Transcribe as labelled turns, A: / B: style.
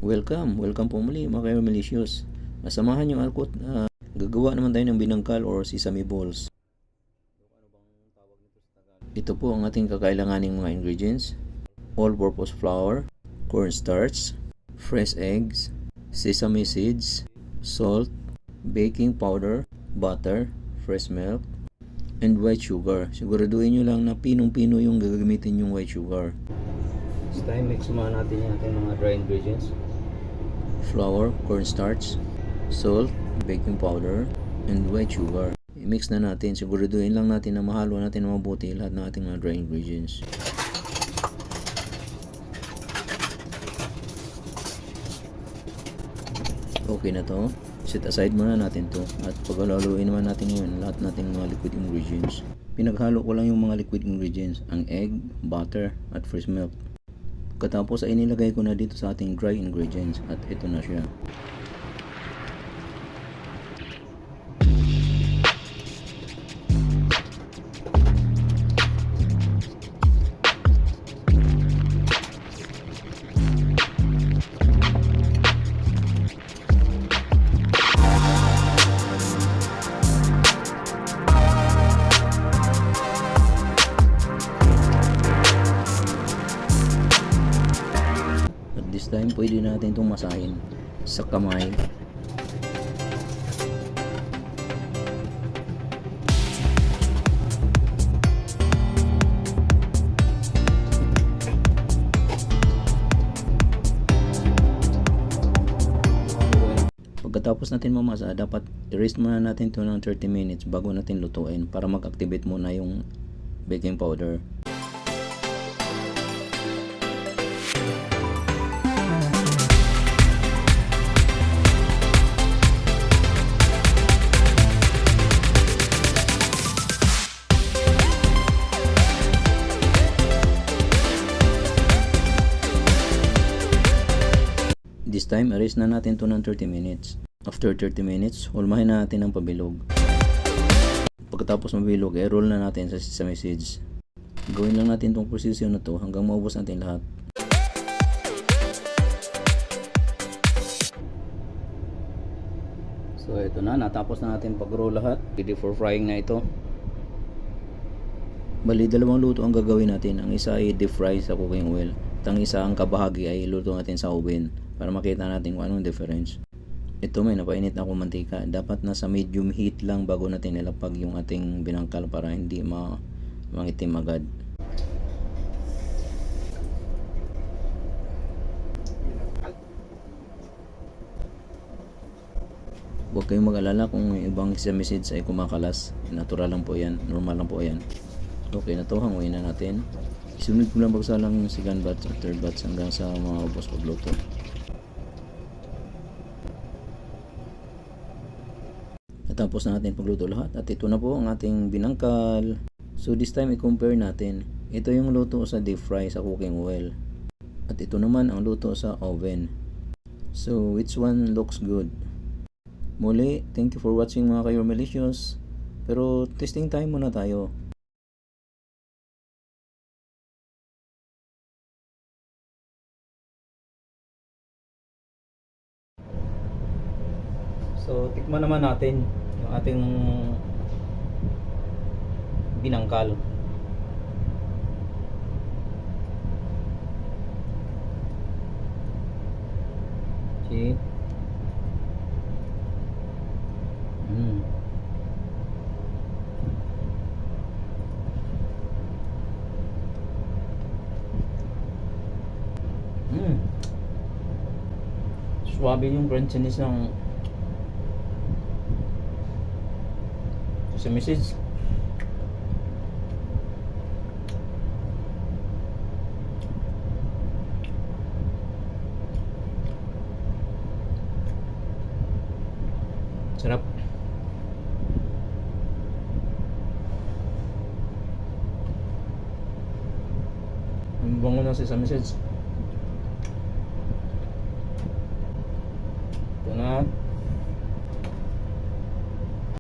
A: Welcome po muli mga ka-Malicious. Masamahan yung alkot. Gagawa naman tayo ng binangkal or sesame balls. Ito po ang ating kakailanganing mga ingredients: all-purpose flour, cornstarch, fresh eggs, sesame seeds, salt, baking powder, butter, fresh milk, and white sugar. Siguraduhin nyo lang na pinong-pino yung gagamitin yung white sugar.
B: This time, mix muna natin yung ating mga dry ingredients.
A: Flour, cornstarch, salt, baking powder, and white sugar. I-mix na natin. Siguraduhin lang natin na mahalo natin na mabuti lahat ng ating mga dry ingredients. Okay na to. Set aside muna natin to. At paglaluin naman natin yun lahat nating mga liquid ingredients. Pinaghalo ko lang yung mga liquid ingredients, ang egg, butter, at fresh milk. Pagkatapos ay inilagay ko na dito sa ating dry ingredients at ito na siya. This time, pwede natin itong masahin sa kamay. Pagkatapos natin mamasa, dapat i-rest muna natin ito ng 30 minutes bago natin lutuin para mag-activate muna yung baking powder. This time, erase na natin ito ng 30 minutes. After 30 minutes, hulmahin na natin ang pabilog. Pagkatapos mabilog, i-roll na natin sa sesame seeds. Gawin lang natin itong prosesyon na to hanggang maubos natin lahat.
B: So ito na, natapos na natin pag-roll lahat. Ready for frying na ito.
A: Bali, dalawang luto ang gagawin natin. Ang isa ay deep fry sa cooking oil. At ang isa, ang kabahagi, ay luto natin sa oven para makita natin kung anong difference. Ito, may napainit na akong mantika. Dapat nasa medium heat lang bago natin ilapag yung ating binangkal para hindi mangitim agad. Huwag kayong mag-alala kung yung ibang sesame seeds ay kumakalas. Natural lang po yan. Normal lang po yan. Okay na to, hanguin na natin. Isunod ko lang bagsalang yung second batch at third batch hanggang sa mga ubos pagluto. Natapos na natin pagluto lahat at ito na po ang ating binangkal. So this time i-compare natin. Ito yung luto sa deep fry sa cooking oil. At ito naman ang luto sa oven. So which one looks good? Muli, thank you for watching mga ka-Malicious. Pero testing time muna tayo.
B: So tikman naman natin yung ating binangkal. See? Suwabe yung crunchiness ng sesame seeds. Sarap. Ang bango ng sesame seeds. Ito na.